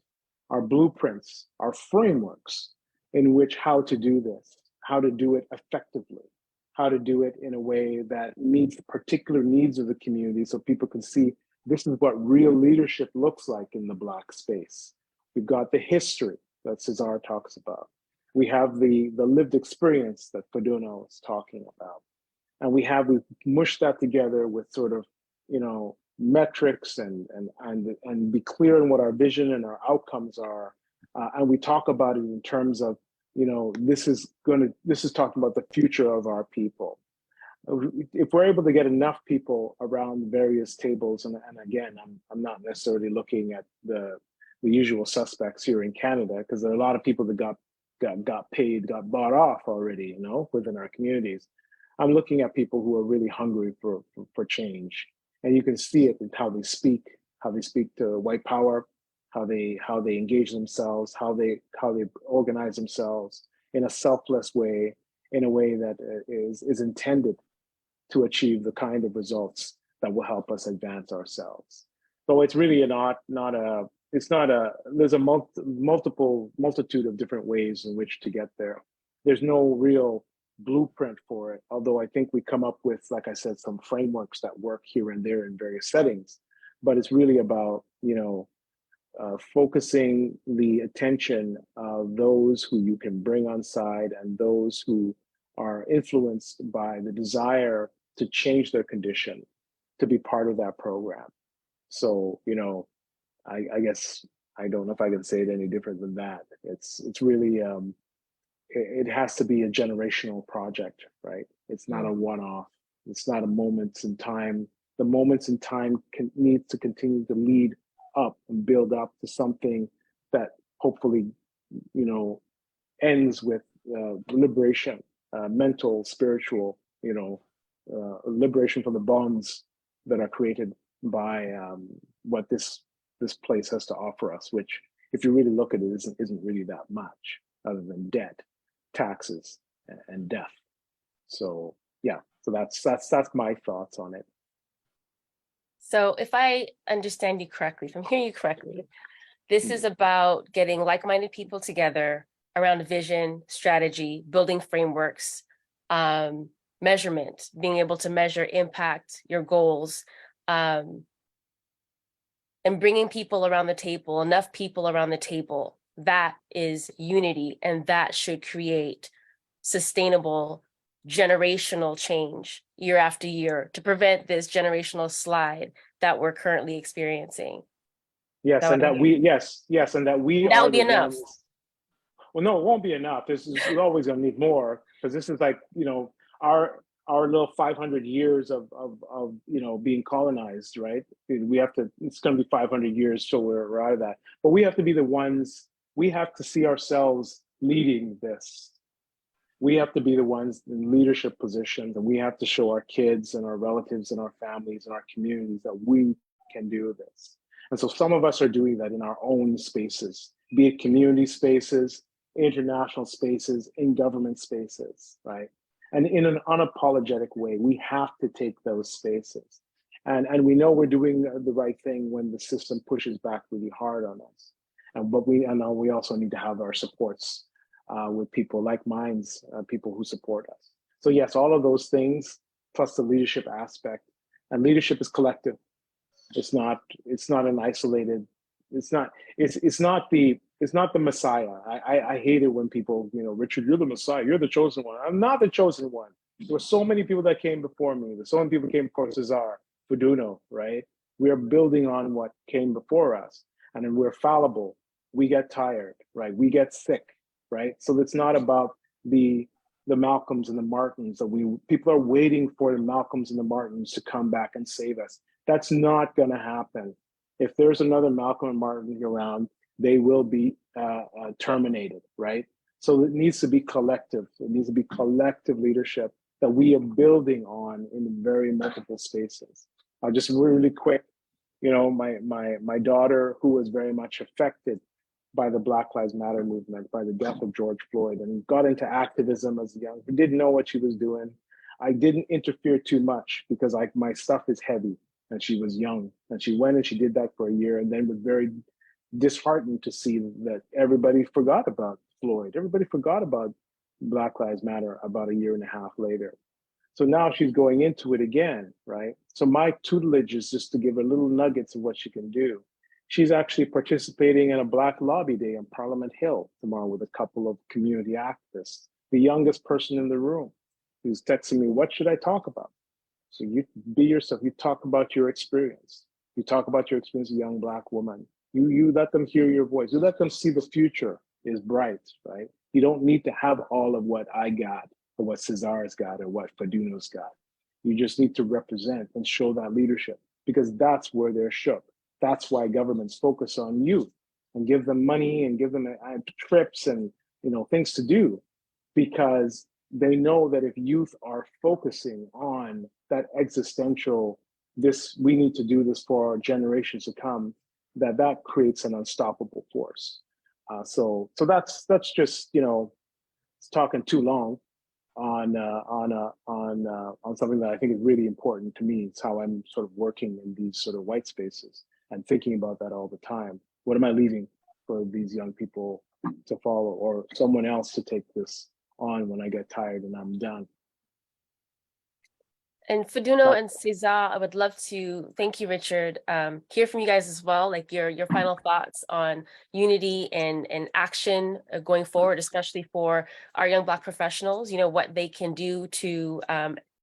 are blueprints, are frameworks in which how to do this, how to do it effectively, how to do it in a way that meets the particular needs of the community so people can see this is what real leadership looks like in the Black space. We've got the history that Cesar talks about. We have the lived experience that Faduno is talking about. And we've mushed that together with sort of, metrics and be clear in what our vision and our outcomes are. And we talk about it in terms of, this is talking about the future of our people. If we're able to get enough people around various tables, and again, I'm not necessarily looking at the usual suspects here in Canada, because there are a lot of people that got paid, got bought off already, within our communities. I'm looking at people who are really hungry for change. And you can see it in how they speak to white power, how they engage themselves, how they organize themselves in a selfless way, in a way that is intended to achieve the kind of results that will help us advance ourselves. So it's really there's a multitude of different ways in which to get there. There's no real blueprint for it, although I think we come up with, like I said, some frameworks that work here and there in various settings. But it's really about, focusing the attention of those who you can bring on side and those who are influenced by the desire to change their condition to be part of that program. So, I guess I don't know if I can say it any different than that. It's really it has to be a generational project, right? It's not a one-off. It's not a moments in time. The moments in time needs to continue to lead up and build up to something that hopefully, ends with liberation, mental, spiritual, liberation from the bonds that are created by what this place has to offer us, which, if you really look at it, isn't really that much other than debt, taxes, and death. So yeah, so that's my thoughts on it. So if I understand you correctly, if I'm hearing you correctly, this is about getting like-minded people together around vision, strategy, building frameworks, measurement, being able to measure impact, your goals, and bringing people around the table, enough people around the table. That is unity, and that should create sustainable generational change year after year to prevent this generational slide that we're currently experiencing? Yes, That and what I'm that we, hearing. yes, and that we That are would be the enough. ones. Well, no, it won't be enough. This is, we're always gonna need more, because this is like, you know, our little 500 years of you know, being colonized, right? We have to, it's gonna be 500 years till we're out of that. But we have to be the ones, we have to see ourselves leading this. We have to be the ones in leadership positions, and we have to show our kids and our relatives and our families and our communities that we can do this. And so some of us are doing that in our own spaces, be it community spaces, international spaces, in government spaces, right? And in an unapologetic way, we have to take those spaces. And we know we're doing the right thing when the system pushes back really hard on us. And but we, and we also need to have our supports with people like minds, people who support us. So yes, all of those things, plus the leadership aspect. And leadership is collective. It's not an isolated, it's not the Messiah. I hate it when people, you know, Richard, you're the Messiah, you're the chosen one. I'm not the chosen one. There were so many people that came before me. There's so many people came before Cesar, Fuduno, right? We are building on what came before us, and then we're fallible. We get tired, right? We get sick, right? So it's not about the Malcolms and the Martins that people are waiting for the Malcolms and the Martins to come back and save us. That's not going to happen. If there's another Malcolm and Martin around, they will be terminated, right? So it needs to be collective. It needs to be collective leadership that we are building on in very multiple spaces. Just really quick, you know, my daughter, who was very much affected by the Black Lives Matter movement, by the death of George Floyd, and got into activism as young, didn't know what she was doing. I didn't interfere too much because my stuff is heavy, and she was young, and she went and she did that for a year, and then was very disheartened to see that everybody forgot about Floyd. Everybody forgot about Black Lives Matter about a year and a half later. So now she's going into it again, right? So my tutelage is just to give her little nuggets of what she can do. She's actually participating in a Black Lobby Day on Parliament Hill tomorrow with a couple of community activists. The youngest person in the room who's texting me, what should I talk about? So you be yourself, you talk about your experience. You talk about your experience as a young Black woman. You let them hear your voice. You let them see the future is bright, right? You don't need to have all of what I got or what Cesar's got or what Fuduno's got. You just need to represent and show that leadership, because that's where they're shook. That's why governments focus on youth and give them money and give them trips and, you know, things to do, because they know that if youth are focusing on that existential, this, we need to do this for our generations to come, that creates an unstoppable force. So that's just, you know, it's talking too long on something that I think is really important to me. It's how I'm sort of working in these sort of white spaces and thinking about that all the time. What am I leaving for these young people to follow, or someone else to take this on when I get tired and I'm done? And Fuduno and Cesar, I would love to thank you, Richard. Hear from you guys as well, like your final thoughts on unity and action going forward, especially for our young Black professionals. You know, what they can do to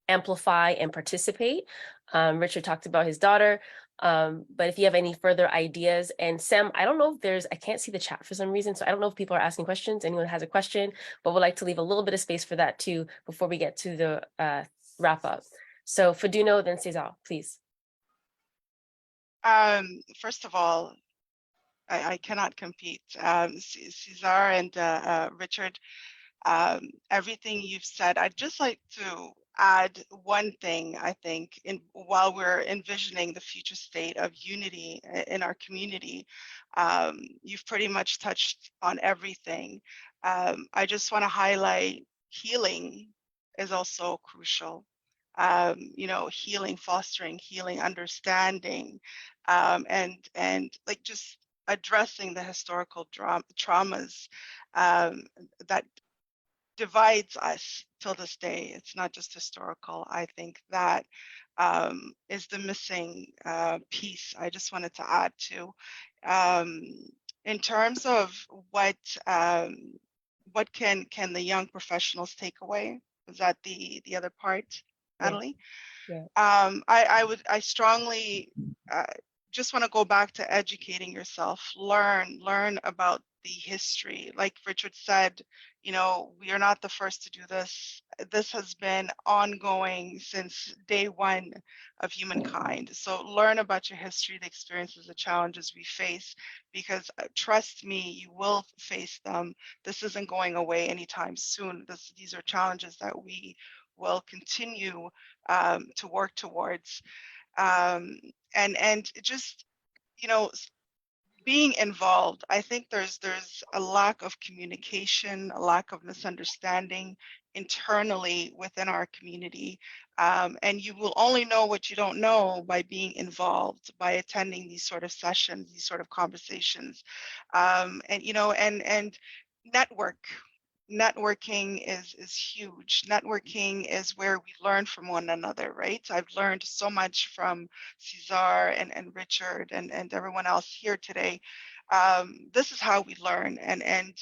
amplify and participate. Richard talked about his daughter, but if you have any further ideas, and Sam, I don't know if I can't see the chat for some reason, so I don't know if people are asking questions. Anyone has a question, but would like to leave a little bit of space for that too before we get to the wrap up. So Fuduno, then Cesar, please. First of all, I cannot compete. Cesar and Richard, everything you've said, I'd just like to add one thing. I think while we're envisioning the future state of unity in our community, you've pretty much touched on everything. I just want to highlight healing is also crucial. You know, healing, fostering healing, understanding, and like just addressing the historical traumas that divides us till this day. It's not just historical. I think that is the missing piece I just wanted to add to. In terms of what can the young professionals take away? Was that the other part? Yeah. Natalie. Yeah. I strongly just want to go back to educating yourself, learn about the history. Like Richard said, you know, we are not the first to do this. This has been ongoing since day one of humankind. So learn about your history, the experiences, the challenges we face, because trust me, you will face them. This isn't going away anytime soon. These are challenges that we will continue to work towards. And just, you know, being involved, I think there's a lack of communication, a lack of misunderstanding internally within our community. And you will only know what you don't know by being involved, by attending these sort of sessions, these sort of conversations. And, you know, and networking is huge. Networking is where we learn from one another, right? I've learned so much from Cesar and Richard and everyone else here today. This is how we learn, and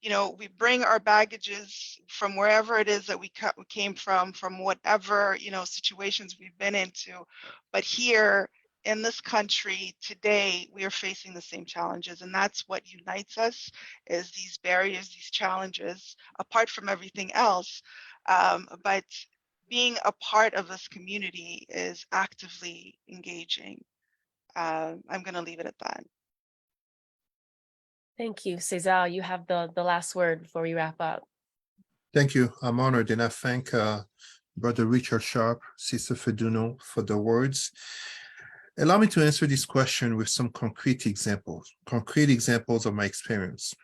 you know, we bring our baggages from wherever it is that we came from whatever, you know, situations we've been into. But here in this country today, we are facing the same challenges, and that's what unites us, is these barriers, these challenges, apart from everything else. But being a part of this community is actively engaging. I'm going to leave it at that. Thank you, Cesar. You have the last word before we wrap up. Thank you. I'm honored, and I thank Brother Richard Sharp, Sister Feduno for the words. Allow me to answer this question with some concrete examples of my experience.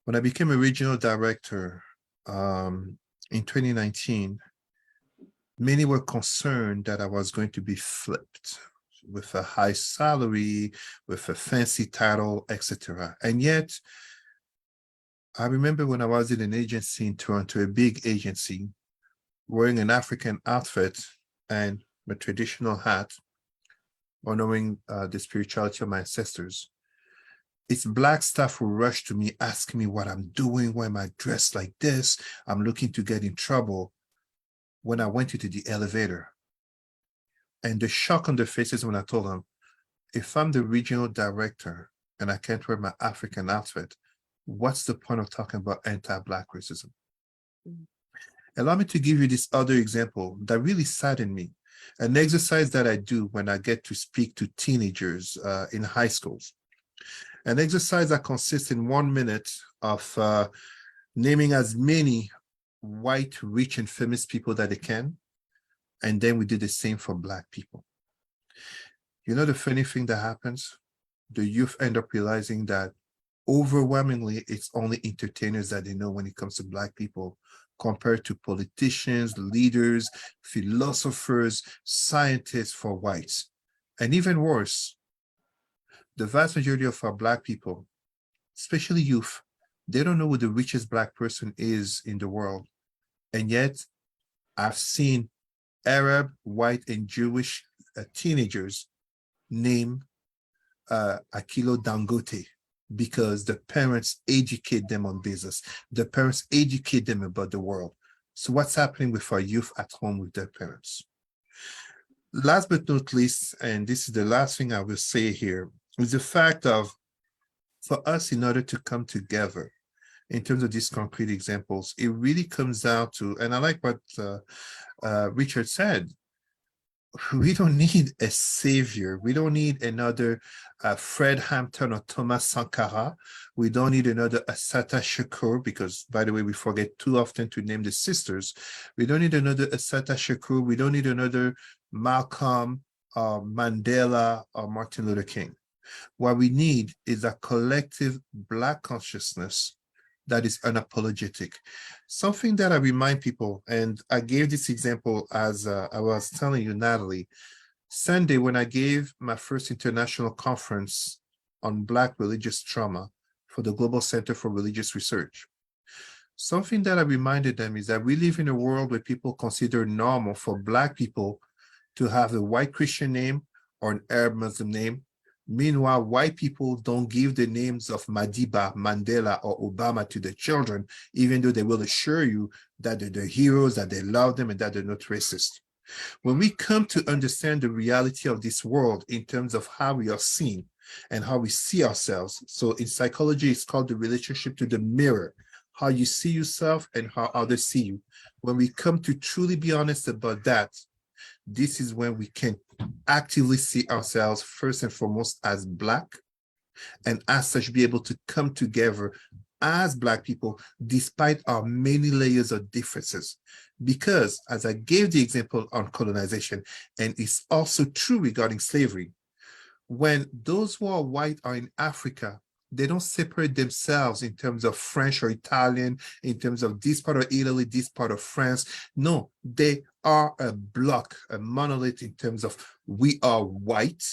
When I became a regional director in 2019, many were concerned that I was going to be flipped with a high salary, with a fancy title, etc. And yet, I remember when I was in an agency in Toronto, a big agency, wearing an African outfit and a traditional hat, honoring the spirituality of my ancestors. It's Black staff who rush to me, asking me what I'm doing, why am I dressed like this? I'm looking to get in trouble. When I went into the elevator, and the shock on their faces when I told them, if I'm the regional director and I can't wear my African outfit, what's the point of talking about anti-Black racism? Allow me to give you this other example that really saddened me. An exercise that I do when I get to speak to teenagers in high schools. An exercise that consists in 1 minute of naming as many white, rich, and famous people that they can. And then we did the same for Black people. You know the funny thing that happens? The youth end up realizing that overwhelmingly it's only entertainers that they know when it comes to Black people, compared to politicians, leaders, philosophers, scientists for whites. And even worse, the vast majority of our Black people, especially youth, they don't know who the richest Black person is in the world. And yet, I've seen Arab, white, and Jewish teenagers name Akilo Dangote because the parents educate them on business. The parents educate them about the world. So what's happening with our youth at home with their parents? Last but not least, and this is the last thing I will say here, is the fact of, for us, in order to come together in terms of these concrete examples, it really comes down to, and I like what Richard said, we don't need a savior. We don't need another Fred Hampton or Thomas Sankara. We don't need another Assata Shakur, because, by the way, we forget too often to name the sisters. We don't need another Assata Shakur. We don't need another Malcolm, Mandela, or Martin Luther King. What we need is a collective Black consciousness that is unapologetic. Something that I remind people, and I gave this example as I was telling you, Natalie, Sunday when I gave my first international conference on Black religious trauma for the Global Center for Religious Research. Something that I reminded them is that we live in a world where people consider normal for Black people to have a white Christian name or an Arab Muslim name. Meanwhile, white people don't give the names of Madiba, Mandela, or Obama to their children, even though they will assure you that they're the heroes, that they love them, and that they're not racist. When we come to understand the reality of this world in terms of how we are seen and how we see ourselves, so in psychology, it's called the relationship to the mirror, how you see yourself and how others see you. When we come to truly be honest about that, this is when we can actively see ourselves first and foremost as Black, and as such be able to come together as Black people despite our many layers of differences. Because as I gave the example on colonization, and it's also true regarding slavery, when those who are white are in Africa, they don't separate themselves in terms of French or Italian, in terms of this part of Italy, this part of France. No, they are a block, a monolith in terms of we are white,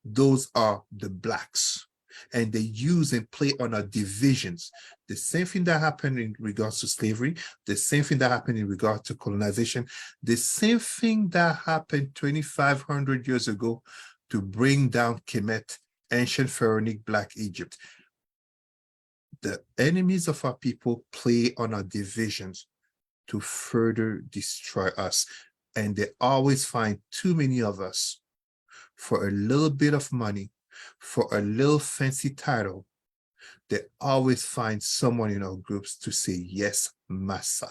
those are the Blacks. And they use and play on our divisions. The same thing that happened in regards to slavery, the same thing that happened in regard to colonization, the same thing that happened 2,500 years ago to bring down Kemet, ancient pharaonic Black Egypt. The enemies of our people play on our divisions to further destroy us. And they always find too many of us for a little bit of money, for a little fancy title. They always find someone in our groups to say, yes, massa.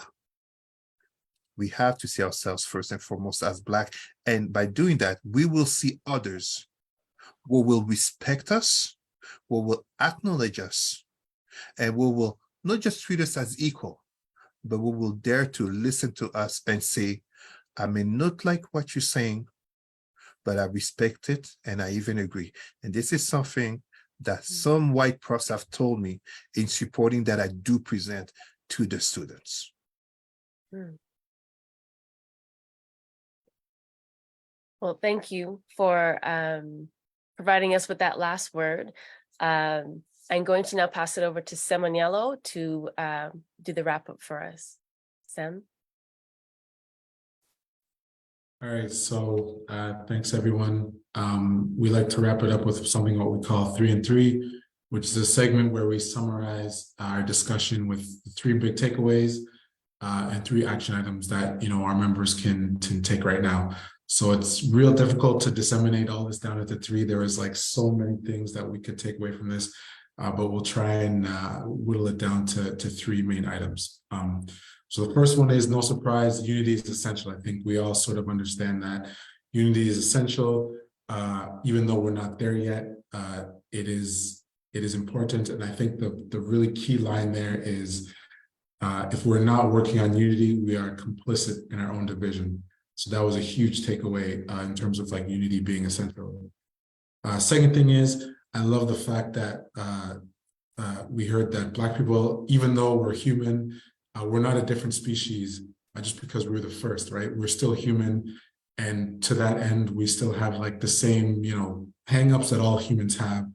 We have to see ourselves first and foremost as Black. And by doing that, we will see others who will respect us, who will acknowledge us, and who will not just treat us as equal, but who will dare to listen to us and say, I may not like what you're saying, but I respect it and I even agree. And this is something that some white profs have told me in supporting that I do present to the students. Well, thank you for providing us with that last word. I'm going to now pass it over to Sam Aniello to do the wrap up for us. Sam? All right, so thanks everyone. We like to wrap it up with something what we call 3 and 3, which is a segment where we summarize our discussion with 3 big takeaways and 3 action items that our members can take right now. So it's real difficult to disseminate all this down into 3. There is like so many things that we could take away from this, but we'll try and whittle it down to 3 main items. So the first one is, no surprise, unity is essential. I think we all sort of understand that unity is essential, even though we're not there yet. It is important, and I think the really key line there is, if we're not working on unity, we are complicit in our own division. So that was a huge takeaway in terms of like unity being essential. Second thing is, I love the fact that we heard that Black people, even though we're human, we're not a different species just because we're the first, right? We're still human. And to that end, we still have like the same, hang-ups that all humans have.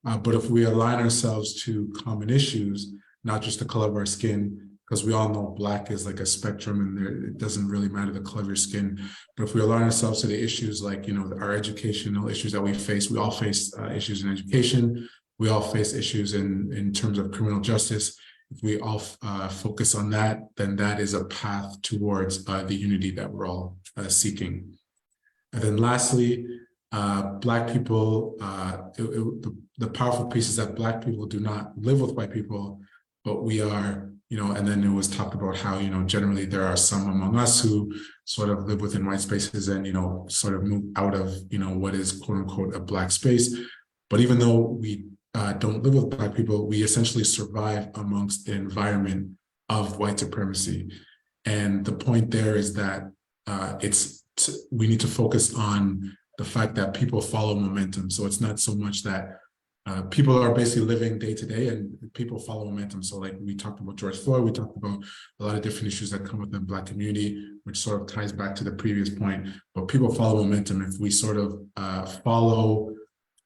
But if we align ourselves to common issues, not just the color of our skin, because we all know Black is like a spectrum and it doesn't really matter the color of your skin. But if we align ourselves to the issues like, our educational issues that we face, we all face issues in education. We all face issues in terms of criminal justice. If we all focus on that, then that is a path towards the unity that we're all seeking. And then lastly, Black people, the powerful piece is that Black people do not live with white people, but we are, and then it was talked about how, generally there are some among us who sort of live within white spaces and, sort of move out of, what is quote unquote a Black space. But even though we don't live with Black people, we essentially survive amongst the environment of white supremacy. And the point there is that we need to focus on the fact that people follow momentum. So it's not so much that people are basically living day to day and people follow momentum. So like we talked about George Floyd, we talked about a lot of different issues that come within the Black community, which sort of ties back to the previous point, but people follow momentum. If we sort of follow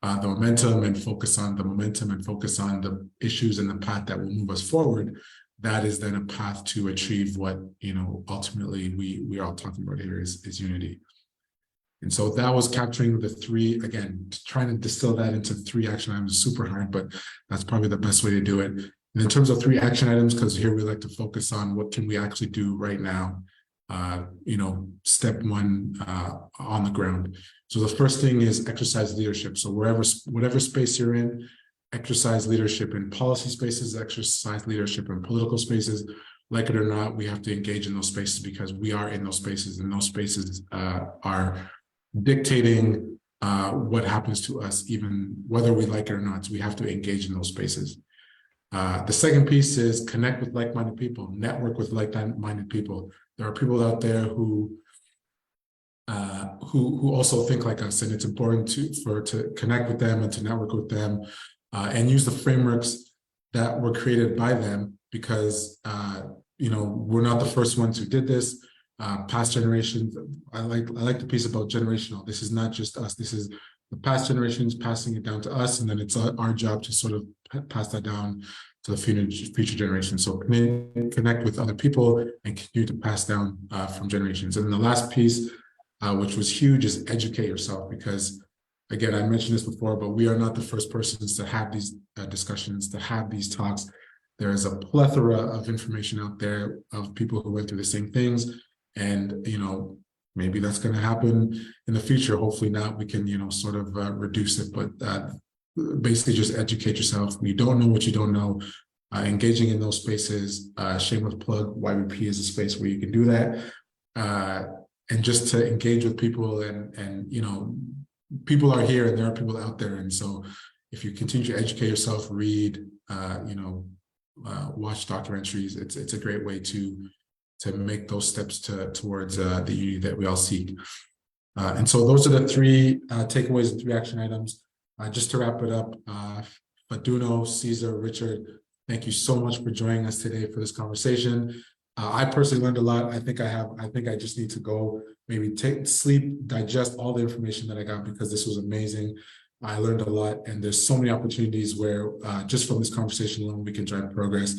the momentum and focus on the momentum and focus on the issues and the path that will move us forward, that is then a path to achieve what, ultimately we're all talking about here is unity. And so that was capturing the 3, again, trying to distill that into 3 action items is super hard, but that's probably the best way to do it. And in terms of 3 action items, because here we like to focus on what can we actually do right now. step one on the ground. So the first thing is exercise leadership. So whatever space you're in, exercise leadership in policy spaces, exercise leadership in political spaces. Like it or not, we have to engage in those spaces because we are in those spaces, and those spaces are dictating what happens to us, even whether we like it or not. So we have to engage in those spaces. The second piece is connect with like-minded people, network with like-minded people. There are people out there who also think like us, and it's important to connect with them and to network with them, and use the frameworks that were created by them, because we're not the first ones who did this. Past generations, I like the piece about generational. This is not just us. This is the past generations passing it down to us, and then it's our job to sort of pass that down to the future generations. So connect with other people and continue to pass down from generations. And then the last piece, which was huge, is educate yourself, because again, I mentioned this before, but we are not the first persons to have these discussions, to have these talks. There is a plethora of information out there of people who went through the same things. And, maybe that's going to happen in the future. Hopefully not. We can, sort of reduce it, but basically just educate yourself. When you don't know what you don't know, engaging in those spaces, shameless plug, YBP is a space where you can do that. And just to engage with people and people are here and there are people out there. And so if you continue to educate yourself, read, watch documentaries, it's a great way to make those steps towards the unity that we all seek. And so those are the three takeaways and 3 action items. Just to wrap it up, Faduno, Cesar, Richard, thank you so much for joining us today for this conversation. I personally learned a lot. I think I just need to go maybe sleep, digest all the information that I got, because this was amazing. I learned a lot, and there's so many opportunities where just from this conversation alone, we can drive progress.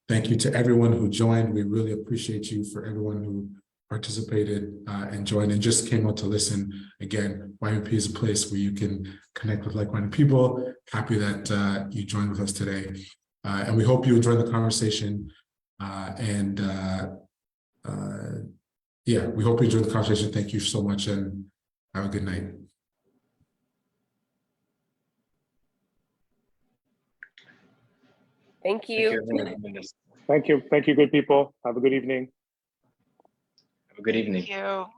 Thank you to everyone who joined. We really appreciate you, for everyone who participated and joined and just came out to listen. Again, YMP is a place where you can connect with like-minded people. Happy that you joined with us today. And we hope you enjoyed the conversation. We hope you enjoyed the conversation. Thank you so much, and have a good night. Thank you. Thank you. Thank you, good people. Have a good evening. Have a good evening. Thank you.